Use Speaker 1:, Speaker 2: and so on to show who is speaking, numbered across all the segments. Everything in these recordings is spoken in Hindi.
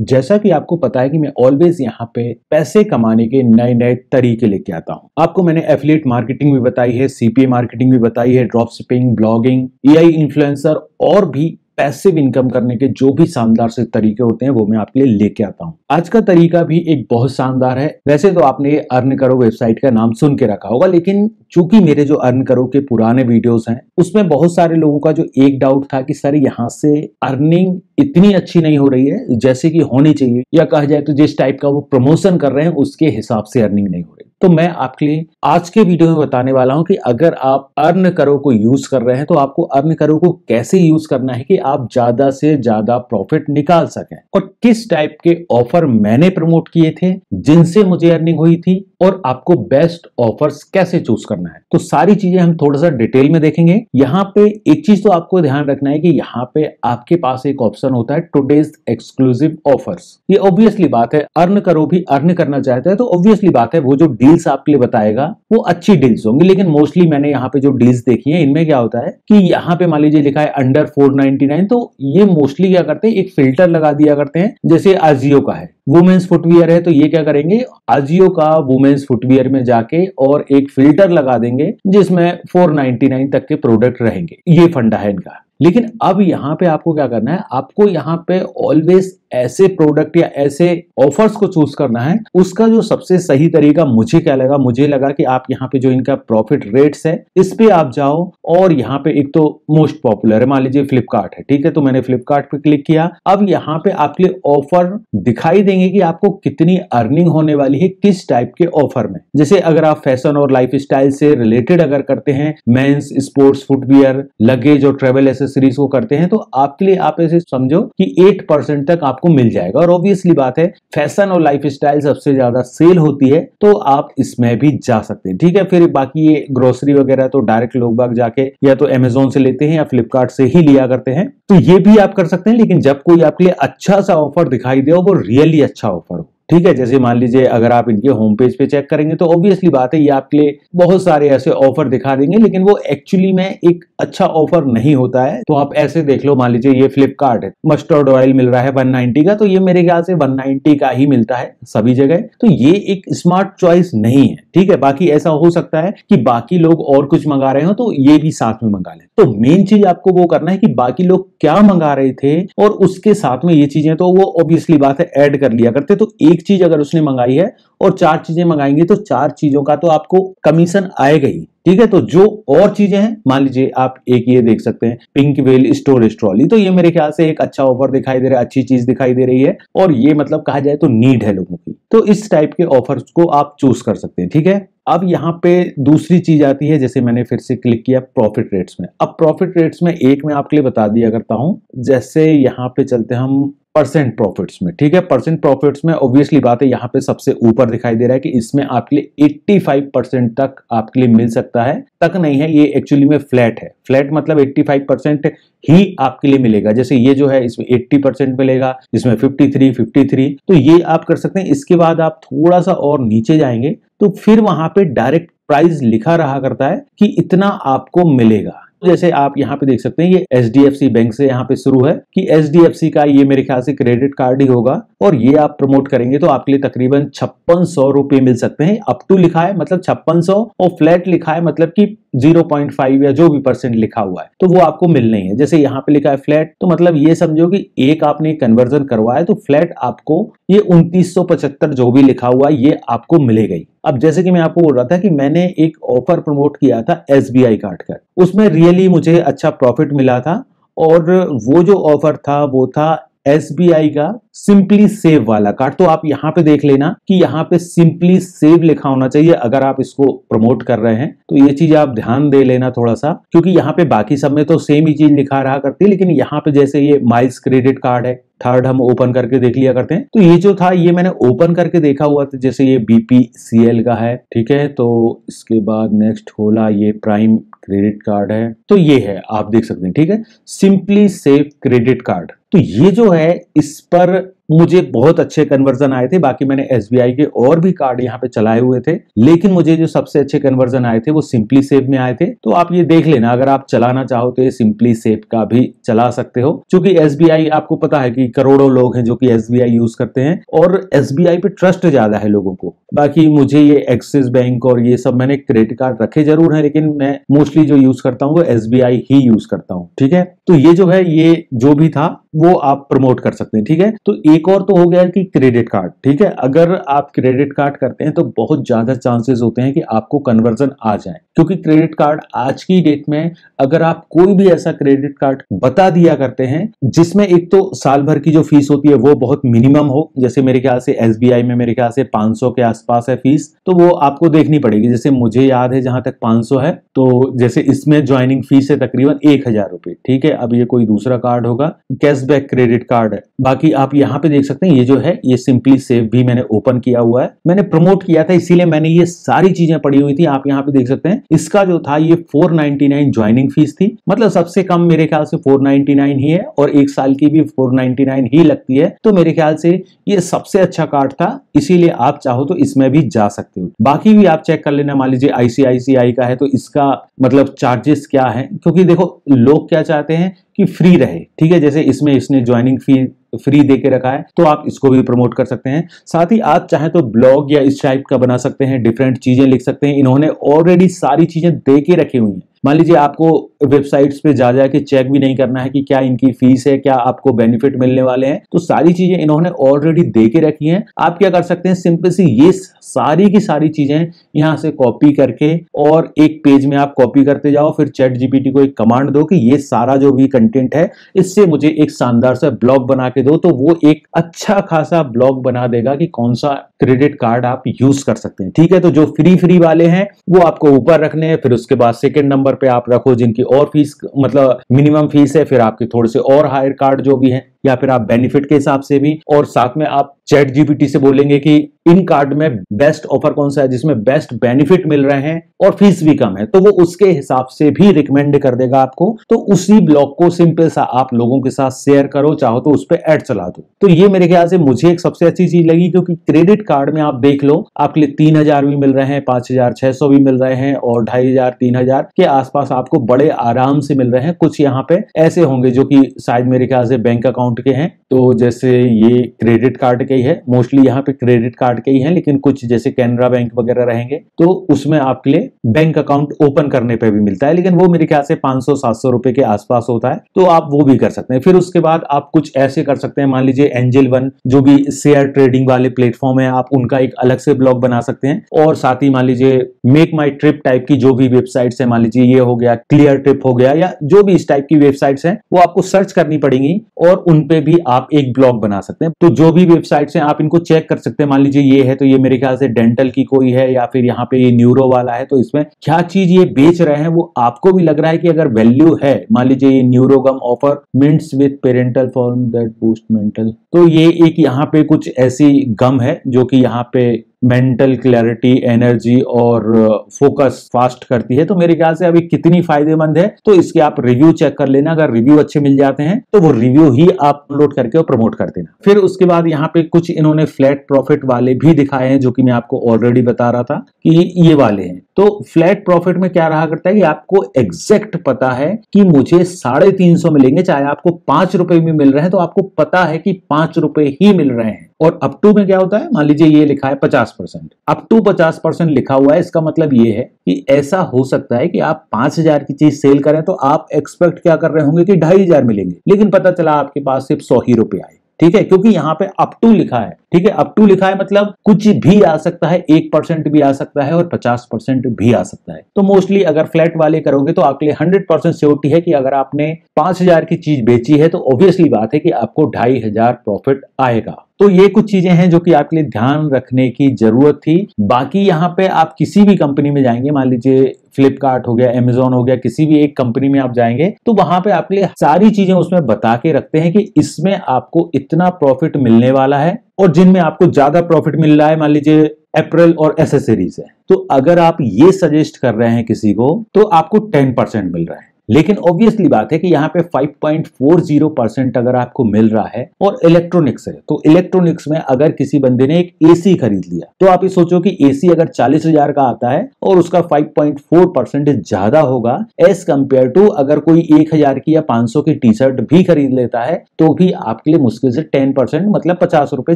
Speaker 1: जैसा कि आपको पता है कि मैं ऑलवेज यहाँ पे पैसे कमाने के नए नए तरीके लेके आता हूँ। आपको मैंने एफिलिएट मार्केटिंग भी बताई है, सीपीए मार्केटिंग भी बताई है, drop shipping, blogging, AI influencer और भी पैसिव इनकम करने के जो भी शानदार से तरीके होते हैं वो मैं आपके लिए लेके आता हूँ। आज का तरीका भी एक बहुत शानदार है। वैसे तो आपने अर्न करो वेबसाइट का नाम सुन के रखा होगा, लेकिन चूंकि मेरे जो अर्न करो के पुराने वीडियोस हैं उसमें बहुत सारे लोगों का जो एक डाउट था कि सर यहाँ से अर्निंग इतनी अच्छी नहीं हो रही है जैसे कि होनी चाहिए, या कहा जाए तो जिस टाइप का वो प्रमोशन कर रहे हैं उसके हिसाब से अर्निंग नहीं हो रही। तो मैं आपके लिए आज के वीडियो में बताने वाला हूं कि अगर आप अर्न करो को यूज कर रहे हैं तो आपको अर्न करो को कैसे यूज करना है कि आप ज्यादा से ज्यादा प्रॉफिट निकाल सकें, और किस टाइप के ऑफर मैंने प्रमोट किए थे जिनसे मुझे अर्निंग हुई थी, और आपको बेस्ट ऑफर्स कैसे चूज करना है। तो सारी चीजें हम थोड़ा सा डिटेल में देखेंगे। यहाँ पे एक चीज तो आपको ध्यान रखना है कि यहाँ पे आपके पास एक ऑप्शन होता है टुडेज एक्सक्लूसिव ऑफर्स। ये ऑब्वियसली बात है, अर्न करो भी अर्न करना चाहता है तो ऑब्वियसली बात है वो जो डील्स आपके लिए बताएगा वो अच्छी डील्स होंगी। लेकिन मोस्टली मैंने यहाँ पे जो डील्स देखी है इनमें क्या होता है कि यहाँ पे मान लीजिए लिखा है अंडर 499, तो ये मोस्टली क्या करते हैं, एक फिल्टर लगा दिया करते हैं। जैसे आजियो का है, वुमेन्स फुटवियर है, तो ये क्या करेंगे, आजियो का वुमेन्स फुटवियर में जाके और एक फिल्टर लगा देंगे जिसमें 499 तक के प्रोडक्ट रहेंगे। ये फंडा है इनका। लेकिन अब यहाँ पे आपको क्या करना है, आपको यहाँ पे ऑलवेज ऐसे प्रोडक्ट या ऐसे ऑफर्स को चूज करना है। उसका जो सबसे सही तरीका मुझे क्या लगा, मुझे लगा कि आप यहाँ पे जो इनका प्रॉफिट रेट्स है इस पे आप जाओ, और यहाँ पे एक तो मोस्ट पॉपुलर है, मान लीजिए फ्लिपकार्ट है, ठीक है, तो मैंने फ्लिपकार्ट पे क्लिक किया। अब यहाँ पे आपके लिए ऑफर दिखाई देंगे कि आपको कितनी अर्निंग होने वाली है किस टाइप के ऑफर में। जैसे अगर आप फैशन और लाइफ स्टाइल से रिलेटेड अगर करते हैं, मेंस स्पोर्ट्स फुटवियर, लगेज और ट्रेवल एसेसरीज को करते हैं, तो आपके लिए आप ऐसे समझो कि 8% तक आपको मिल जाएगा। और ऑब्वियसली बात है फैशन और लाइफ स्टाइल सबसे ज्यादा सेल होती है तो आप इसमें भी जा सकते हैं, ठीक है। फिर बाकी ये ग्रोसरी वगैरह तो डायरेक्ट लोग बाग जाके या तो अमेजोन से लेते हैं या फ्लिपकार्ट से ही लिया करते हैं, तो ये भी आप कर सकते हैं। लेकिन जब कोई आपके लिए अच्छा सा ऑफर दिखाई दे, वो रियली अच्छा ऑफर हो, ठीक है। जैसे मान लीजिए अगर आप इनके होम पेज पे चेक करेंगे तो ऑब्वियसली बात है ये आपके लिए बहुत सारे ऐसे ऑफर दिखा देंगे, लेकिन वो एक्चुअली में एक अच्छा ऑफर नहीं होता है। तो आप ऐसे देख लो, मान लीजिए ये फ्लिपकार्ट है, मस्टर्ड ऑयल मिल रहा है 190 का, तो ये मेरे ख्याल से 190 का ही मिलता है सभी जगह, तो ये एक स्मार्ट चॉइस नहीं है, ठीक है। बाकी ऐसा हो सकता है कि बाकी लोग और कुछ मंगा रहे हो तो ये भी साथ में मंगा लें। तो मेन चीज आपको वो करना है कि बाकी लोग क्या मंगा रहे थे और उसके साथ में ये चीजें तो वो ऑब्वियसली बात है ऐड कर लिया करते। तो एक चीज अगर उसने मंगाई है और 4 चीजें मंगाएंगे तो 4 चीजों का तो आपको कमीशन आएगा ही, ठीक है। तो जो और चीजें हैं, मान लीजिए आप एक ये देख सकते हैं पिंक वेल स्टोरेज ट्रॉली, तो ये मेरे ख्याल से एक अच्छा ऑफर दिखाई दे रहा है, अच्छी चीज दिखाई दे रही है, और ये मतलब कहा जाए तो नीड है लोगों की। तो इस टाइप के ऑफर्स को आप चूज कर सकते हैं, ठीक है। अब यहाँ पे दूसरी चीज आती है, जैसे मैंने फिर से क्लिक किया प्रॉफिट रेट्स में। अब प्रॉफिट रेट्स में एक मैं आपके लिए बता दिया करता हूं, जैसे यहाँ पे चलते हम परसेंट प्रॉफिट्स में, ठीक है। परसेंट प्रॉफिट्स में ऑब्वियसली बात है यहाँ पे सबसे ऊपर दिखाई दे रहा है कि इसमें आपके लिए 85% तक आपके लिए मिल सकता है, तक नहीं है, ये एक्चुअली में फ्लैट है। फ्लैट मतलब 85% ही आपके लिए मिलेगा। जैसे ये जो है इसमें 80% मिलेगा, इसमें 53, तो ये आप कर सकते हैं। इसके बाद आप थोड़ा सा और नीचे जाएंगे तो फिर वहां पे डायरेक्ट प्राइस लिखा रहा करता है कि इतना आपको मिलेगा। जैसे आप यहाँ पे देख सकते हैं ये HDFC बैंक से यहाँ पे शुरू है कि HDFC का ये मेरे ख्याल से क्रेडिट कार्ड ही होगा, और ये आप प्रमोट करेंगे तो आपके लिए तकरीबन 5600 रुपए मिल सकते हैं। अप टू लिखा है मतलब 5600, और फ्लैट लिखा है मतलब कि 0.5 या जो भी परसेंट लिखा हुआ है तो वो आपको मिलना ही है। जैसे यहाँ पे लिखा है फ्लैट, तो मतलब ये समझो कि एक आपने कन्वर्जन करवाया तो फ्लैट आपको ये 2975 जो भी लिखा हुआ है ये आपको मिलेगा ही। अब जैसे कि मैं आपको बोल रहा था कि मैंने एक ऑफर प्रमोट किया था SBI कार्ड का, उसमें रियली मुझे अच्छा प्रॉफिट मिला था, और वो जो ऑफर था वो था SBI का सिंपली सेव वाला कार्ड। तो आप यहाँ पे देख लेना कि यहाँ पे सिंपली सेव लिखा होना चाहिए अगर आप इसको प्रमोट कर रहे हैं, तो ये चीज आप ध्यान दे लेना थोड़ा सा, क्योंकि यहाँ पे बाकी सब में तो सेम ही चीज लिखा रहा करती है, लेकिन यहाँ पे जैसे ये माइल्स क्रेडिट कार्ड है, थर्ड हम ओपन करके देख लिया करते हैं, तो ये जो था ये मैंने ओपन करके देखा हुआ था। जैसे ये BPCL का है, ठीक है, तो इसके बाद नेक्स्ट खोला, ये प्राइम क्रेडिट कार्ड है, तो ये है आप देख सकते हैं, ठीक है, सिंपली सेव क्रेडिट कार्ड। तो ये जो है इस पर मुझे बहुत अच्छे कन्वर्जन आए थे। बाकी मैंने SBI के और भी कार्ड यहाँ पे चलाए हुए थे, लेकिन मुझे जो सबसे अच्छे कन्वर्जन आए थे वो सिंपली सेव में आए थे। तो आप ये देख लेना, अगर आप चलाना चाहो तो ये सिंपली सेव का भी चला सकते हो, क्योंकि SBI आपको पता है कि करोड़ों लोग हैं जो कि SBI यूज करते हैं और SBI पे ट्रस्ट ज्यादा है लोगों को। बाकी मुझे ये एक्सिस बैंक और ये सब, मैंने क्रेडिट कार्ड रखे जरूर है, लेकिन मैं मोस्टली जो यूज करता हूँ वो SBI ही यूज करता हूँ। ठीक है, तो ये जो है, ये जो भी था वो आप प्रमोट कर सकते हैं। ठीक है, तो एक और तो हो गया कि क्रेडिट कार्ड। ठीक है, अगर आप क्रेडिट कार्ड करते हैं तो बहुत ज्यादा चांसेस होते हैं कि आपको कन्वर्जन आ जाए, क्योंकि क्रेडिट कार्ड आज की डेट में अगर आप कोई भी ऐसा क्रेडिट कार्ड बता दिया करते हैं जिसमें एक तो साल भर की जो फीस होती है वो बहुत मिनिमम हो, जैसे मेरे ख्याल से SBI में मेरे ख्याल से 500 के आसपास है फीस, तो वो आपको देखनी पड़ेगी। जैसे मुझे याद है जहां तक 500 है, तो जैसे इसमें ज्वाइनिंग फीस है तकरीबन 1000 रुपए। ठीक है, अब ये कोई दूसरा कार्ड होगा, कैशबैक क्रेडिट कार्ड है। बाकी आप यहाँ पे देख सकते हैं, ये जो है ये सिंपली सेव भी मैंने ओपन किया हुआ है, मैंने प्रमोट किया था इसीलिए मैंने ये सारी चीजें पड़ी हुई थी। आप यहाँ पे देख सकते हैं, इसका जो था ये 499 ज्वाइनिंग फीस थी, मतलब सबसे कम मेरे ख्याल से 499 ही है, और एक साल की भी 499 ही लगती है। तो मेरे ख्याल से ये सबसे अच्छा कार्ड था, इसीलिए आप चाहो तो इसमें भी जा सकते हो। बाकी भी आप चेक कर लेना, मान लीजिए ICICI का है तो इसका मतलब चार्जेस क्या है, क्योंकि देखो लोग क्या चाहते हैं कि फ्री रहे। ठीक है, जैसे इसमें इसने ज्वाइनिंग फी फ्री दे के रखा है, तो आप इसको भी प्रमोट कर सकते हैं। साथ ही आप चाहे तो ब्लॉग या इस टाइप का बना सकते हैं, डिफरेंट चीजें लिख सकते हैं। इन्होंने ऑलरेडी सारी चीजें दे के रखी हुई हैं। मान लीजिए आपको वेबसाइट्स पे जा जाके चेक भी नहीं करना है कि क्या इनकी फीस है, क्या आपको बेनिफिट मिलने वाले हैं, तो सारी चीजें इन्होंने ऑलरेडी दे के रखी हैं। आप क्या कर सकते हैं, सिंपल सी ये सारी की सारी चीजें यहाँ से कॉपी करके और एक पेज में आप कॉपी करते जाओ, फिर ChatGPT को एक कमांड दो कि ये सारा जो भी कंटेंट है इससे मुझे एक शानदार सा ब्लॉग बना के दो, तो वो एक अच्छा खासा ब्लॉग बना देगा कि कौन सा क्रेडिट कार्ड आप यूज कर सकते हैं। ठीक है, तो जो फ्री वाले हैं वो आपको ऊपर रखने हैं, फिर उसके बाद सेकंड नंबर पे आप रखो जिनकी और फीस मतलब मिनिमम फीस है, फिर आपके थोड़े से और हायर कार्ड जो भी हैं, या फिर आप बेनिफिट के हिसाब से भी, और साथ में आप ChatGPT से बोलेंगे कि इन कार्ड में बेस्ट ऑफर कौन सा है जिसमें बेस्ट बेनिफिट मिल रहे हैं और फीस भी कम है, तो वो उसके हिसाब से भी रिकमेंड कर देगा आपको। तो उसी ब्लॉग को सिंपल सा आप लोगों के साथ शेयर करो, चाहो तो उस पर एड चला दो। तो ये मेरे ख्याल से मुझे एक सबसे अच्छी चीज लगी, क्योंकि क्रेडिट कार्ड में आप देख लो आपके लिए 3000 भी मिल रहे हैं, 5600 भी मिल रहे हैं, और 2500 3000 के आसपास आपको बड़े आराम से मिल रहे हैं। कुछ यहाँ पे ऐसे होंगे जो कि शायद मेरे ख्याल से बैंक अकाउंट के हैं, तो जैसे ये क्रेडिट कार्ड के ही है, मोस्टली यहाँ पे क्रेडिट कार्ड के ही है, लेकिन कुछ जैसे कैनरा बैंक वगैरह रहेंगे तो उसमें आपके लिए बैंक अकाउंट ओपन करने पे भी मिलता है, लेकिन वो मेरे ख्याल से 500-700 रुपए के आसपास होता है, तो आप वो भी कर सकते हैं। फिर उसके बाद आप कुछ ऐसे कर सकते हैं, मान लीजिए एंजल वन जो भी शेयर ट्रेडिंग वाले प्लेटफॉर्म है, आप उनका एक अलग से ब्लॉग बना सकते हैं। और साथ ही मान लीजिए मेक माई ट्रिप टाइप की जो भी वेबसाइट्स है, मान लीजिए ये हो गया, क्लियर ट्रिप हो गया, या जो भी इस टाइप की वेबसाइट्स हैं वो आपको सर्च करनी पड़ेंगी और उन पे भी आप एक ब्लॉग बना सकते हैं। तो जो भी वेबसाइट्स हैं आप इनको चेक कर सकते हैं। मान लीजिए ये है तो ये मेरे ख्याल से डेंटल की कोई है, या फिर यहाँ पे ये न्यूरो वाला है, तो इसमें क्या चीज ये बेच रहे हैं वो आपको भी लग रहा है कि अगर वैल्यू है। मान लीजिए ये Neurogum offer mints with parental form that boost mental, तो ये एक यहाँ पे कुछ ऐसी गम है जो कि यहाँ पे मेंटल क्लैरिटी, एनर्जी और फोकस फास्ट करती है। तो मेरे ख्याल से अभी कितनी फायदेमंद है, तो इसके आप रिव्यू चेक कर लेना। अगर रिव्यू अच्छे मिल जाते हैं तो वो रिव्यू ही आप अपलोड करके और प्रमोट कर देना। फिर उसके बाद यहाँ पे कुछ इन्होंने फ्लैट प्रॉफिट वाले भी दिखाए हैं, जो कि मैं आपको ऑलरेडी बता रहा था कि ये वाले हैं। तो फ्लैट प्रॉफिट में क्या रहा करता है कि आपको एग्जैक्ट पता है कि मुझे 350 मिलेंगे, चाहे आपको 5 रुपए भी मिल रहे हैं तो आपको पता है कि 5 रुपए ही मिल रहे हैं। और अप टू में क्या होता है, मान लीजिए ये लिखा है 50%, अप टू 50% लिखा हुआ है। इसका मतलब ये है कि ऐसा हो सकता है कि आप 5000 की चीज सेल करें तो आप एक्सपेक्ट क्या कर रहे होंगे कि 2500 मिलेंगे, लेकिन पता चला आपके पास सिर्फ 100 ही रुपए आए। ठीक है, क्योंकि यहाँ पे अप टू लिखा है। ठीक है, अप टू लिखा है मतलब कुछ भी आ सकता है, 1% भी आ सकता है और 50% भी आ सकता है। तो मोस्टली अगर फ्लैट वाले करोगे तो आपके लिए 100% श्योरिटी है कि अगर आपने 5000 की चीज बेची है तो ऑब्वियसली बात है कि आपको 2500 प्रॉफिट आएगा। तो ये कुछ चीजें हैं जो कि आपके लिए ध्यान रखने की जरूरत थी। बाकी यहाँ पे आप किसी भी कंपनी में जाएंगे, मान लीजिए फ्लिपकार्ट हो गया, अमेजोन हो गया, किसी भी एक कंपनी में आप जाएंगे तो वहां पे आपके लिए सारी चीजें उसमें बता के रखते हैं कि इसमें आपको इतना प्रॉफिट मिलने वाला है, और जिनमें आपको ज्यादा प्रॉफिट मिल रहा है, मान लीजिए अप्रैल और एसेसरीज है, तो अगर आप ये सजेस्ट कर रहे हैं किसी को तो आपको 10% मिल रहा है। लेकिन ऑब्वियसली बात है कि यहाँ पे 5.40% अगर आपको मिल रहा है और इलेक्ट्रॉनिक्स है, तो इलेक्ट्रॉनिक्स में अगर किसी बंदे ने एक एसी खरीद लिया, तो आप ये सोचो कि एसी अगर 40,000 का आता है और उसका 5.4% ज्यादा होगा एज कंपेयर टू अगर कोई 1,000 की या 500 की टी शर्ट भी खरीद लेता है, तो भी आपके लिए मुश्किल से 10% मतलब 50 रुपए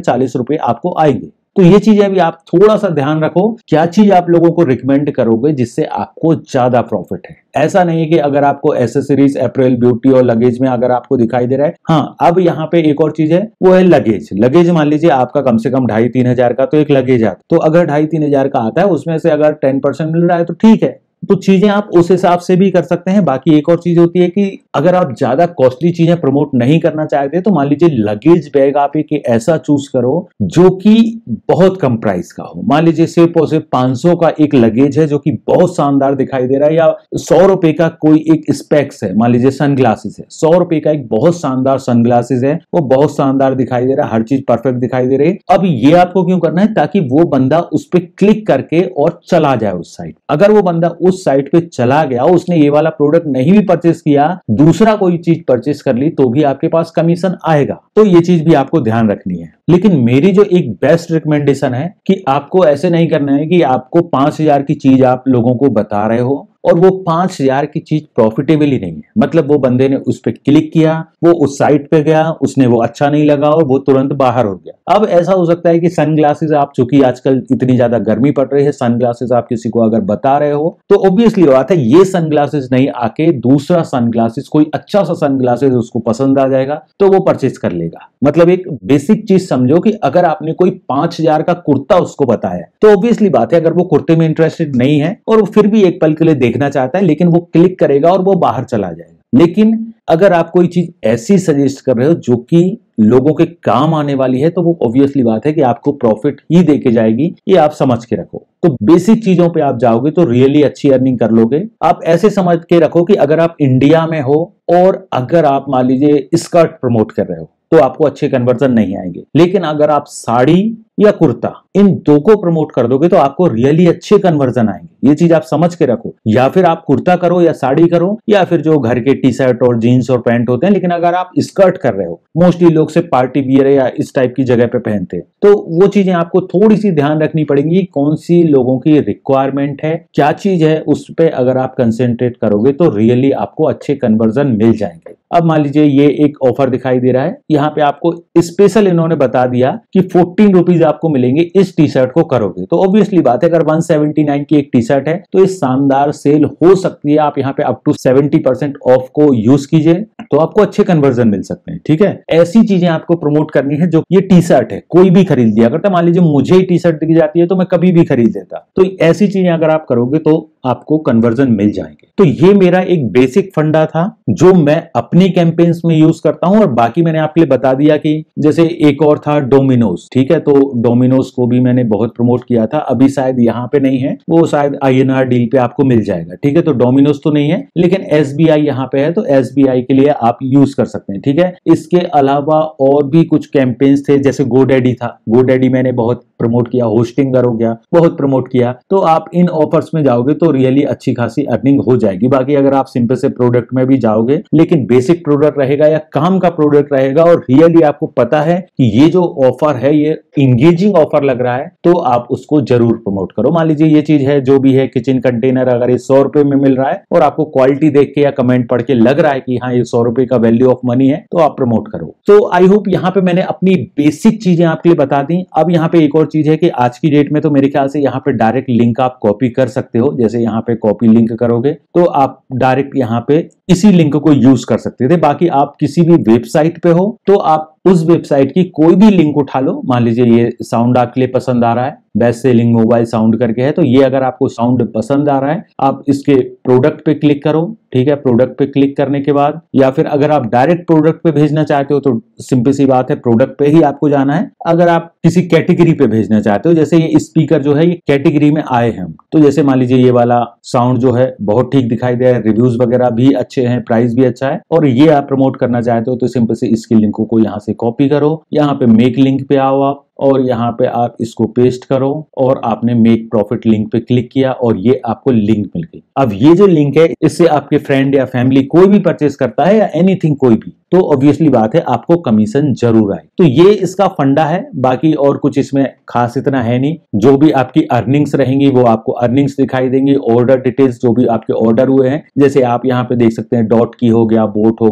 Speaker 1: 40 रुपए आपको आएंगे। तो ये चीजें भी आप थोड़ा सा ध्यान रखो, क्या चीज आप लोगों को रिकमेंड करोगे जिससे आपको ज्यादा प्रॉफिट है। ऐसा नहीं है कि अगर आपको एसेसरीज, अपरेल, ब्यूटी और लगेज में अगर आपको दिखाई दे रहा है, हाँ अब यहाँ पे एक और चीज है, वो है लगेज। लगेज मान लीजिए आपका कम से कम 2,500-3 हजार का तो एक लगेज आता है, तो अगर 2,500-3 हजार का आता है उसमें से अगर 10% मिल रहा है तो ठीक है, तो चीजें आप उस हिसाब से भी कर सकते हैं। बाकी एक और चीज होती है कि अगर आप ज्यादा कॉस्टली चीजें प्रमोट नहीं करना चाहते तो मान लीजिए लगेज बैग आप एक ऐसा चूज करो जो कि बहुत कम प्राइस का हो। मान लीजिए सिर्फ और सिर्फ 500 का एक लगेज है जो कि बहुत शानदार दिखाई दे रहा है, या 100 रुपए का कोई एक स्पेक्स है, मान लीजिए सनग्लासेस है, 100 रुपए का एक बहुत शानदार सनग्लासेस है, वो बहुत शानदार दिखाई दे रहा है, हर चीज परफेक्ट दिखाई दे रही है। अब ये आपको क्यों करना है? ताकि वो बंदा उस पर क्लिक करके और चला जाए उस साइट। अगर वो बंदा उस साइट पे चला गया, उसने ये वाला प्रोडक्ट नहीं भी परचेस किया, दूसरा कोई चीज परचेस कर ली, तो भी आपके पास कमीशन आएगा। तो ये चीज भी आपको ध्यान रखनी है। लेकिन मेरी जो एक बेस्ट रिकमेंडेशन है कि आपको ऐसे नहीं करना है कि आपको 5,000 की चीज आप लोगों को बता रहे हो और वो 5,000 की चीज प्रॉफिटेबल ही नहीं है। मतलब वो बंदे ने उस पर क्लिक किया, वो उस साइट पे गया, उसने वो अच्छा नहीं लगा और वो तुरंत बाहर हो गया। अब ऐसा हो सकता है कि सनग्लासेस आप, चूंकि आजकल इतनी ज्यादा गर्मी पड़ रही है, सनग्लासेस आप किसी को अगर बता रहे हो तो ऑब्वियसली बात है ये सनग्लासेस नहीं आके दूसरा सनग्लासेस, कोई अच्छा सा सनग्लासेस उसको पसंद आ जाएगा तो वो परचेज कर लेगा। मतलब एक बेसिक चीज समझो कि अगर आपने कोई 5,000 का कुर्ता उसको बताया तो ऑब्वियसली बात है अगर वो कुर्ते में इंटरेस्टेड नहीं है और वो फिर भी एक पल के लिए देखना चाहता है, लेकिन वो क्लिक करेगा और वो बाहर चला जाएगा। लेकिन अगर आप कोई चीज ऐसी सजेस्ट कर रहे हो जो कि लोगों के काम आने वाली है, तो वो ऑब्वियसली बात है कि आपको प्रॉफिट ही देके जाएगी, ये आप समझ के रखो। तो बेसिक चीजों पे आप जाओगे तो रियली अच्छी अर्निंग कर लोगे। आप ऐसे समझ के रखो कि अगर आप इंडिया में हो और अगर आप मान लीजिए स्कर्ट प्रमोट कर रहे हो तो आपको अच्छे कन्वर्जन नहीं आएंगे, लेकिन अगर आप साड़ी या कुर्ता इन दो को प्रमोट कर दोगे तो आपको रियली अच्छे कन्वर्जन आएंगे। ये चीज आप समझ के रखो। या फिर आप कुर्ता करो या साड़ी करो या फिर जो घर के टी शर्ट और जीन्स और पैंट होते हैं, लेकिन अगर आप स्कर्ट कर रहे हो, मोस्टली लोग से पार्टी वियर या इस टाइप की जगह पे पहनते हैं, तो वो चीजें आपको थोड़ी सी ध्यान रखनी पड़ेगी। कौन सी लोगों की रिक्वायरमेंट है, क्या चीज है, उस पर अगर आप कंसेंट्रेट करोगे तो रियली आपको अच्छे कन्वर्जन मिल जाएंगे। अब मान लीजिए ये एक ऑफर दिखाई दे रहा है, यहाँ पे आपको स्पेशल इन्होंने बता दिया कि 14 रुपीज आपको मिलेंगे इस टी शर्ट को करोगे। तो ऑब्वियसली बात है अगर 179 की एक टी शर्ट है तो ये शानदार सेल हो सकती है। आप यहाँ पे अप टू 70% ऑफ को यूज कीजिए तो आपको अच्छे कन्वर्जन मिल सकते हैं। ठीक है, ऐसी चीजें आपको प्रमोट करनी है। जो ये टी शर्ट है कोई भी खरीद लिया करता, मान लीजिए मुझे ही टी शर्ट दिख जाती है तो मैं कभी भी खरीद लेता। तो ऐसी चीजें अगर आप करोगे तो आपको कन्वर्जन मिल जाएंगे। तो ये मेरा एक बेसिक फंडा था जो मैं अपनी कैंपेन्स में यूज करता हूं। और बाकी मैंने आपके लिए बता दिया कि जैसे एक और था डोमिनोज, ठीक है, तो डोमिनोज को भी मैंने बहुत प्रमोट किया था। अभी शायद यहाँ पे नहीं है, वो शायद INR डील पे आपको मिल जाएगा। ठीक है, तो डोमिनोज तो नहीं है, लेकिन SBI यहाँ पे है तो SBI के लिए आप यूज कर सकते हैं। ठीक है, इसके अलावा और भी कुछ कैंपेन्स थे, जैसे GoDaddy था, GoDaddy मैंने बहुत प्रमोट किया, होस्टिंगर हो गया, बहुत प्रमोट किया। तो आप इन ऑफर्स में जाओगे तो रियली अच्छी खासी अर्निंग हो जाएगी। बाकी अगर आप सिंपल से प्रोडक्ट में भी जाओगे, लेकिन बेसिक प्रोडक्ट रहेगा या काम का प्रोडक्ट रहेगा और रियली आपको पता है कि ये जो ऑफर है ये इंगेजिंग ऑफर लग रहा है, तो आप उसको जरूर प्रमोट करो। मान लीजिए ये चीज है जो भी है, किचन कंटेनर, अगर ये 100 रुपए में मिल रहा है और आपको क्वालिटी देख के या कमेंट पढ़ के लग रहा है कि हाँ ये 100 रुपए का वैल्यू ऑफ मनी है, तो आप प्रमोट करो। तो आई होप यहाँ पे मैंने अपनी बेसिक चीजें आपके लिए बता दी। अब यहाँ पे एक और चीज है कि आज की डेट में तो मेरे ख्याल से यहाँ पे डायरेक्ट लिंक आप कॉपी कर सकते हो। जैसे यहाँ पे कॉपी लिंक करोगे तो आप डायरेक्ट यहाँ पे इसी लिंक को यूज कर सकते थे। बाकी आप किसी भी वेबसाइट पे हो तो आप उस वेबसाइट की कोई भी लिंक उठा लो। मान लीजिए ये साउंड आपके लिए पसंद आ रहा है, बेस्ट सेलिंग मोबाइल साउंड करके है, तो ये अगर आपको साउंड पसंद आ रहा है आप इसके प्रोडक्ट पे क्लिक करो। ठीक है, प्रोडक्ट पे क्लिक करने के बाद, या फिर अगर आप डायरेक्ट प्रोडक्ट पे भेजना चाहते हो तो सिंपल सी बात है, प्रोडक्ट पे ही आपको जाना है। अगर आप किसी कैटेगरी पे भेजना चाहते हो, जैसे ये स्पीकर जो है ये कैटेगरी में आए हैं, तो जैसे मान लीजिए ये वाला साउंड जो है बहुत ठीक दिखाई दे रहा है, रिव्यूज वगैरह भी अच्छे हैं, प्राइस भी अच्छा है, और ये आप प्रमोट करना चाहते हो तो सिंपल से इसकी लिंक को यहाँ से कॉपी करो, यहाँ पे मेक लिंक पे आओ आप, और यहाँ पे आप इसको पेस्ट करो और आपने मेक प्रॉफिट लिंक पे क्लिक किया और ये आपको लिंक मिल गई। अब ये जो लिंक है इससे आपके फ्रेंड या फैमिली कोई भी परचेस करता है या एनीथिंग कोई भी, तो ऑब्वियसली बात है आपको कमीशन जरूर आए। तो ये इसका फंडा है, बाकी और कुछ इसमें खास इतना है नहीं। जो भी आपकी अर्निंग्स रहेंगी वो आपको अर्निंग्स दिखाई देंगी, ऑर्डर डिटेल्स जो भी आपके ऑर्डर हुए हैं, जैसे आप यहाँ पे देख सकते हैं डॉट की हो गया, बोट हो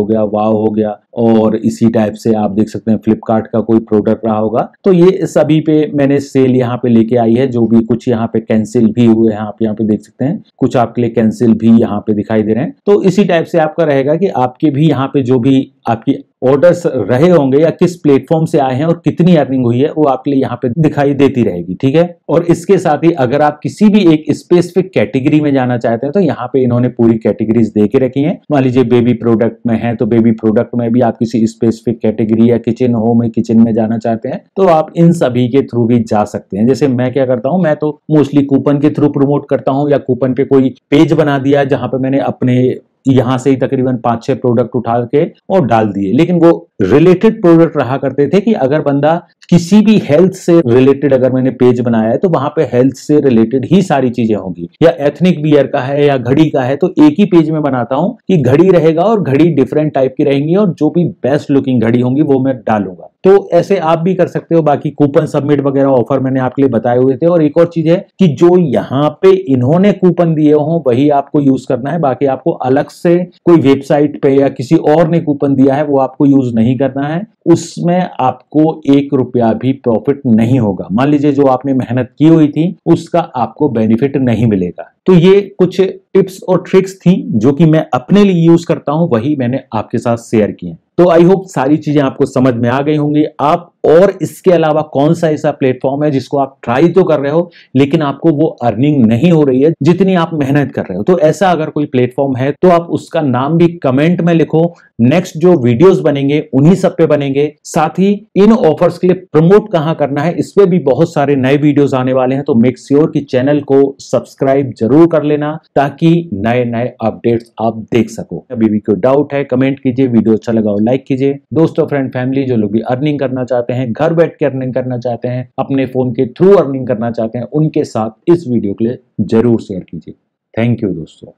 Speaker 1: गया, वाव हो गया, और इसी टाइप से आप देख सकते हैं फ्लिपकार्ट का कोई प्रोडक्ट रहा होगा। तो ये सभी पे मैंने सेल यहाँ पे लेके आई है, जो भी कुछ यहाँ पे कैंसिल भी हुए हैं आप यहाँ पे देख सकते हैं, कुछ आपके लिए कैंसिल भी यहाँ पे दिखाई दे रहे हैं। तो इसी टाइप से आपका रहेगा कि आपके भी यहाँ पे जो भी आपकी ऑर्डर्स रहे होंगे या किस प्लेटफॉर्म से आए हैं और कितनी अर्निंग हुई है वो आपके लिए यहाँ पे दिखाई देती रहेगी, ठीक है। और इसके साथ ही अगर आप किसी भी एक स्पेसिफिक कैटेगरी में जाना चाहते हैं तो यहाँ पे इन्होंने पूरी कैटेगरीज दे के रखी हैं। मान लीजिए बेबी प्रोडक्ट में है तो बेबी प्रोडक्ट में भी आप किसी स्पेसिफिक कैटेगरी या किचन होम किचन में जाना चाहते हैं तो आप इन सभी के थ्रू भी जा सकते हैं। जैसे मैं क्या करता हूँ, मैं तो मोस्टली कूपन के थ्रू प्रमोट करता हूँ, या कूपन पे कोई पेज बना दिया जहां पे मैंने अपने यहां से ही तकरीबन 5-6 प्रोडक्ट उठा के और डाल दिए। लेकिन वो रिलेटेड प्रोडक्ट रहा करते थे कि अगर बंदा किसी भी हेल्थ से रिलेटेड अगर मैंने पेज बनाया है तो वहां पे हेल्थ से रिलेटेड ही सारी चीजें होंगी, या एथनिक वियर का है या घड़ी का है तो एक ही पेज में बनाता हूं कि घड़ी रहेगा और घड़ी डिफरेंट टाइप की रहेंगी और जो भी बेस्ट लुकिंग घड़ी होंगी वो मैं डालूंगा। तो ऐसे आप भी कर सकते हो। बाकी कूपन सबमिट वगैरह ऑफर मैंने आपके लिए बताए हुए थे। और एक और चीज है कि जो यहाँ पे इन्होंने कूपन दिए हों वही आपको यूज करना है, बाकी आपको अलग से कोई वेबसाइट पे या किसी और ने कूपन दिया है वो आपको यूज नहीं करना है। उसमें आपको 1 रुपया भी प्रॉफिट नहीं होगा। मान लीजिए जो आपने मेहनत की हुई थी उसका आपको बेनिफिट नहीं मिलेगा। तो ये कुछ टिप्स और ट्रिक्स थी जो कि मैं अपने लिए यूज करता हूं, वही मैंने आपके साथ शेयर किए। तो आई होप सारी चीजें आपको समझ में आ गई होंगी। आप और इसके अलावा कौन सा ऐसा प्लेटफॉर्म है जिसको आप ट्राई तो कर रहे हो लेकिन आपको वो अर्निंग नहीं हो रही है जितनी आप मेहनत कर रहे हो, तो ऐसा अगर कोई प्लेटफॉर्म है तो आप उसका नाम भी कमेंट में लिखो। नेक्स्ट जो वीडियोस बनेंगे उन्हीं सब पे बनेंगे। साथ ही इन ऑफर्स के लिए प्रमोट कहां करना है इस पे भी बहुत सारे नए वीडियोस आने वाले हैं, तो मेक श्योर कि चैनल को सब्सक्राइब जरूर कर लेना ताकि नए नए अपडेट्स आप देख सको। अभी भी कोई डाउट है कमेंट कीजिए, वीडियो अच्छा लगा हो लाइक कीजिए। दोस्तों, फ्रेंड, फैमिली जो लोग भी अर्निंग करना चाहते हैं, घर बैठ के अर्निंग करना चाहते हैं, अपने फोन के थ्रू अर्निंग करना चाहते हैं, उनके साथ इस वीडियो के लिए जरूर शेयर कीजिए। थैंक यू दोस्तों।